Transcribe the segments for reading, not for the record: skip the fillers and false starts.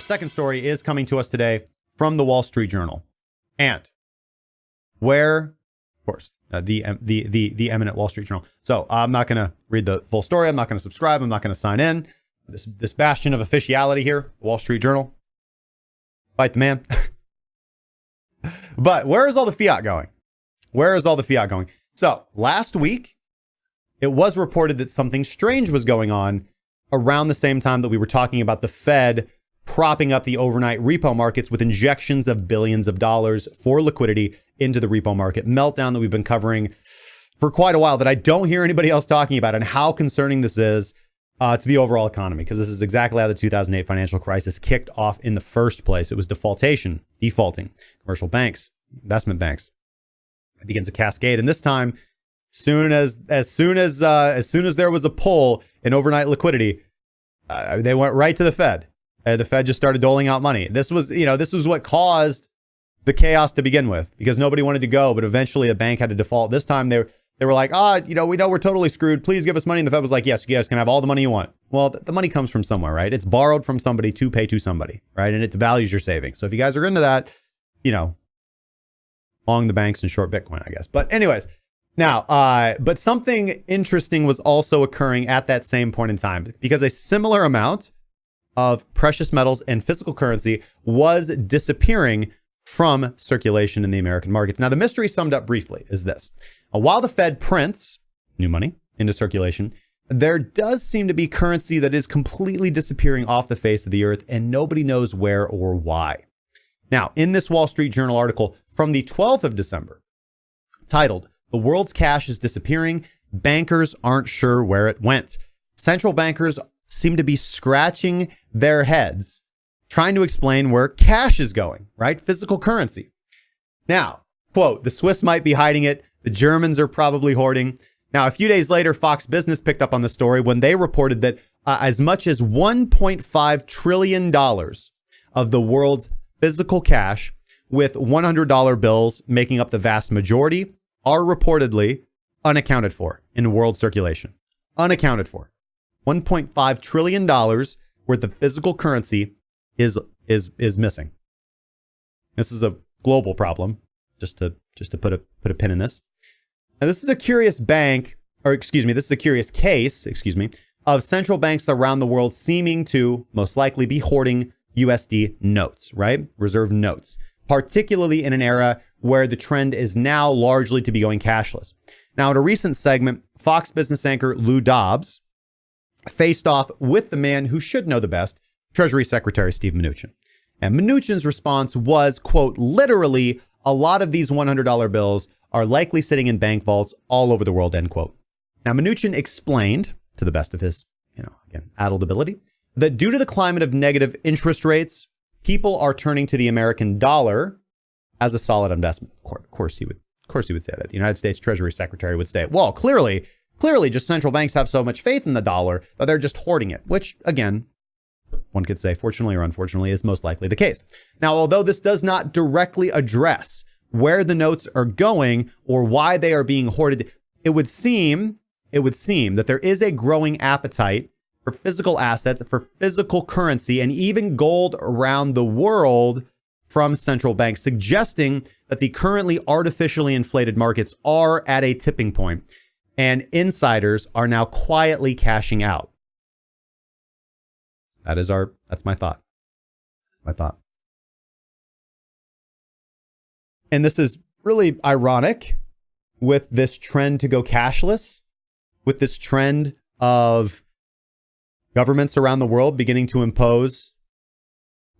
second story is coming to us today from the Wall Street Journal. And where, of course, the eminent Wall Street Journal. So I'm not going to read the full story. I'm not going to subscribe. I'm not going to sign in. This bastion of officiality here, Wall Street Journal. Fight the man. But where is all the fiat going? Where is all the fiat going? So last week, it was reported that something strange was going on around the same time that we were talking about the Fed propping up the overnight repo markets with injections of billions of dollars for liquidity into the repo market. Meltdown that we've been covering for quite a while that I don't hear anybody else talking about, and how concerning this is to the overall economy, because this is exactly how the 2008 financial crisis kicked off in the first place. It was defaulting commercial banks, investment banks. It begins a cascade, and this time, as soon as there was a pull in overnight liquidity, they went right to the Fed. The Fed just started doling out money. This was what caused the chaos to begin with, because nobody wanted to go, but eventually a bank had to default. This time they were like, we know we're totally screwed. Please give us money. And the Fed was like, yes, you guys can have all the money you want. Well, the money comes from somewhere, right? It's borrowed from somebody to pay to somebody, right? And it devalues your savings. So if you guys are into that, long the banks and short Bitcoin, I guess. But anyways, now, but something interesting was also occurring at that same point in time, because a similar amount of precious metals and physical currency was disappearing from circulation in the American markets. Now, the mystery summed up briefly is this. While the Fed prints new money into circulation, there does seem to be currency that is completely disappearing off the face of the earth, and nobody knows where or why. Now, in this Wall Street Journal article from the 12th of December, titled, "The World's Cash is Disappearing, Bankers Aren't Sure Where It Went," central bankers seem to be scratching their heads trying to explain where cash is going, right? Physical currency. Now, quote, "The Swiss might be hiding it. The Germans are probably hoarding." Now, a few days later, Fox Business picked up on the story when they reported that as much as $1.5 trillion of the world's physical cash, with $100 bills making up the vast majority, are reportedly unaccounted for in world circulation. Unaccounted for. $1.5 trillion worth of physical currency is missing. This is a global problem, just to put a pin in this. And this is a curious case, of central banks around the world seeming to most likely be hoarding USD notes, right? Reserve notes, particularly in an era where the trend is now largely to be going cashless. Now, at a recent segment, Fox Business anchor Lou Dobbs faced off with the man who should know the best, Treasury Secretary Steve Mnuchin. And Mnuchin's response was, quote, "Literally, a lot of these $100 bills are likely sitting in bank vaults all over the world," end quote. Now, Mnuchin explained, to the best of his, again, addled ability, that due to the climate of negative interest rates, people are turning to the American dollar as a solid investment. Of course he would say that. The United States Treasury Secretary would say, well, clearly, just central banks have so much faith in the dollar that they're just hoarding it, which, again, one could say, fortunately or unfortunately, is most likely the case. Now, although this does not directly address where the notes are going or why they are being hoarded, it would seem that there is a growing appetite for physical assets, for physical currency, and even gold around the world from central banks, suggesting that the currently artificially inflated markets are at a tipping point, and insiders are now quietly cashing out. That's my thought. That's my thought. And this is really ironic with this trend to go cashless, with this trend of governments around the world beginning to impose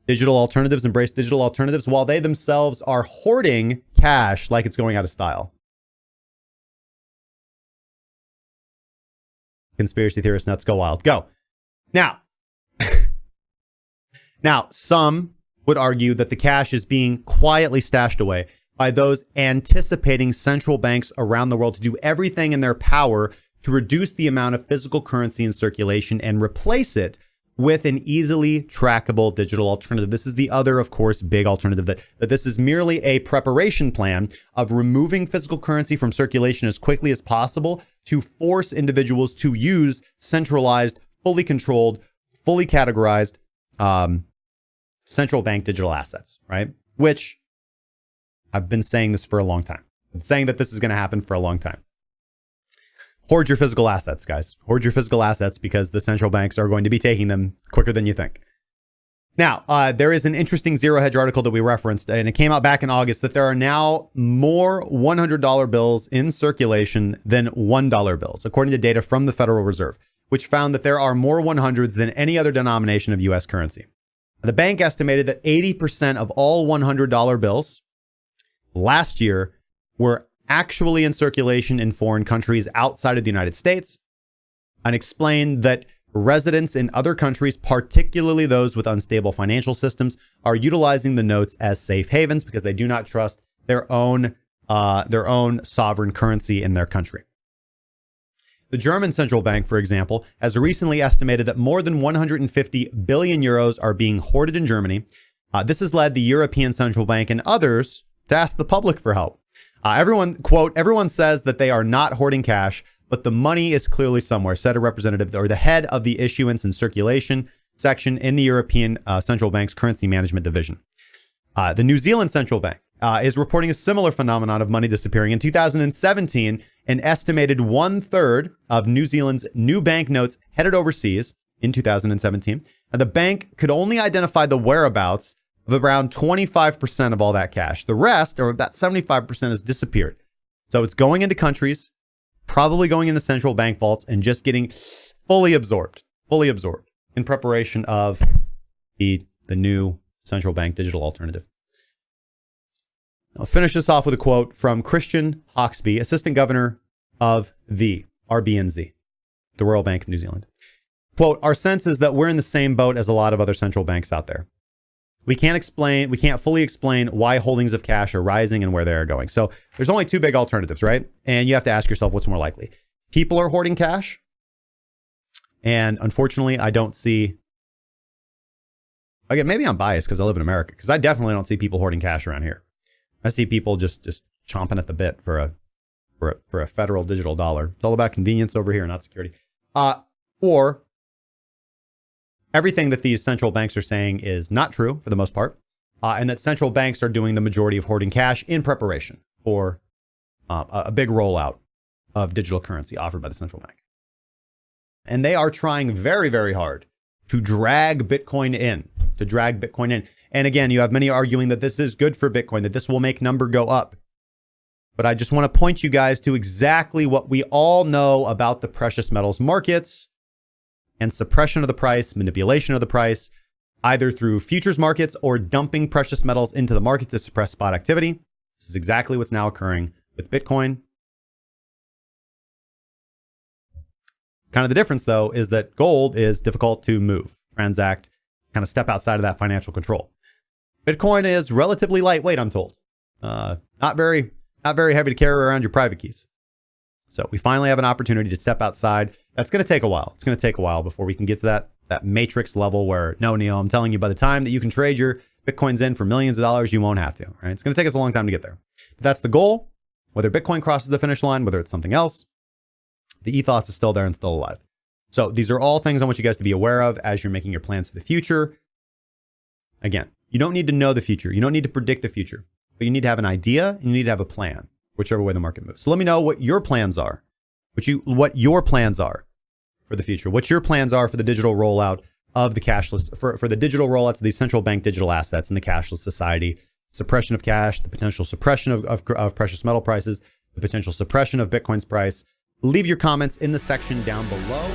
digital alternatives, embrace digital alternatives, while they themselves are hoarding cash like it's going out of style. Conspiracy theorists nuts, go wild. Go. Now, some would argue that the cash is being quietly stashed away by those anticipating central banks around the world to do everything in their power to reduce the amount of physical currency in circulation and replace it with an easily trackable digital alternative. This is the other, of course, big alternative, that this is merely a preparation plan of removing physical currency from circulation as quickly as possible to force individuals to use centralized, fully controlled, fully categorized central bank digital assets, right? Which I've been saying this for a long time. I've been saying that this is going to happen for a long time. Hoard your physical assets, guys. Hoard your physical assets because the central banks are going to be taking them quicker than you think. Now, there is an interesting Zero Hedge article that we referenced, and it came out back in August, that there are now more $100 bills in circulation than $1 bills, according to data from the Federal Reserve, which found that there are more 100s than any other denomination of U.S. currency. The bank estimated that 80% of all $100 bills last year were actually in circulation in foreign countries outside of the United States, and explained that residents in other countries, particularly those with unstable financial systems, are utilizing the notes as safe havens because they do not trust their own sovereign currency in their country. The German central bank, for example, has recently estimated that more than 150 billion euros are being hoarded in Germany. This has led the European Central Bank and others to ask the public for help. Everyone says that they are not hoarding cash, but the money is clearly somewhere, said a representative or the head of the issuance and circulation section in the European Central Bank's currency management division. The New Zealand Central Bank is reporting a similar phenomenon of money disappearing. In 2017, an estimated 1/3 of New Zealand's new banknotes headed overseas in 2017, and the bank could only identify the whereabouts of around 25% of all that cash. The rest, or that 75%, has disappeared. So it's going into countries, probably going into central bank vaults, and just getting fully absorbed in preparation of the new central bank digital alternative. I'll finish this off with a quote from Christian Hawkesby, assistant governor of the RBNZ, the Royal Bank of New Zealand. Quote, "Our sense is that we're in the same boat as a lot of other central banks out there. We can't fully explain why holdings of cash are rising and where they are going." So there's only two big alternatives, right? And you have to ask yourself what's more likely. People are hoarding cash. And unfortunately, I don't see, again, maybe I'm biased because I live in America, because I definitely don't see people hoarding cash around here. I see people just chomping at the bit for a federal digital dollar. It's all about convenience over here, not security. Or everything that these central banks are saying is not true for the most part, and that central banks are doing the majority of hoarding cash in preparation for a big rollout of digital currency offered by the central bank. And they are trying very, very hard to drag Bitcoin in. And again, you have many arguing that this is good for Bitcoin, that this will make number go up. But I just want to point you guys to exactly what we all know about the precious metals markets and suppression of the price, manipulation of the price, either through futures markets or dumping precious metals into the market to suppress spot activity. This is exactly what's now occurring with Bitcoin. Kind of the difference, though, is that gold is difficult to move, transact, kind of step outside of that financial control. Bitcoin is relatively lightweight, I'm told. Not very heavy to carry around your private keys. So we finally have an opportunity to step outside. That's going to take a while. It's going to take a while before we can get to that matrix level where, no, Neil, I'm telling you, by the time that you can trade your Bitcoins in for millions of dollars, you won't have to. Right? It's going to take us a long time to get there. But that's the goal. Whether Bitcoin crosses the finish line, whether it's something else, the ethos is still there and still alive. So these are all things I want you guys to be aware of as you're making your plans for the future. Again, you don't need to know the future. You don't need to predict the future. But you need to have an idea and you need to have a plan, whichever way the market moves. So let me know what your plans are, what your plans are for the future, what your plans are for the digital rollout of the cashless, for the digital rollouts of these central bank digital assets in the cashless society, suppression of cash, the potential suppression of precious metal prices, the potential suppression of Bitcoin's price. Leave your comments in the section down below.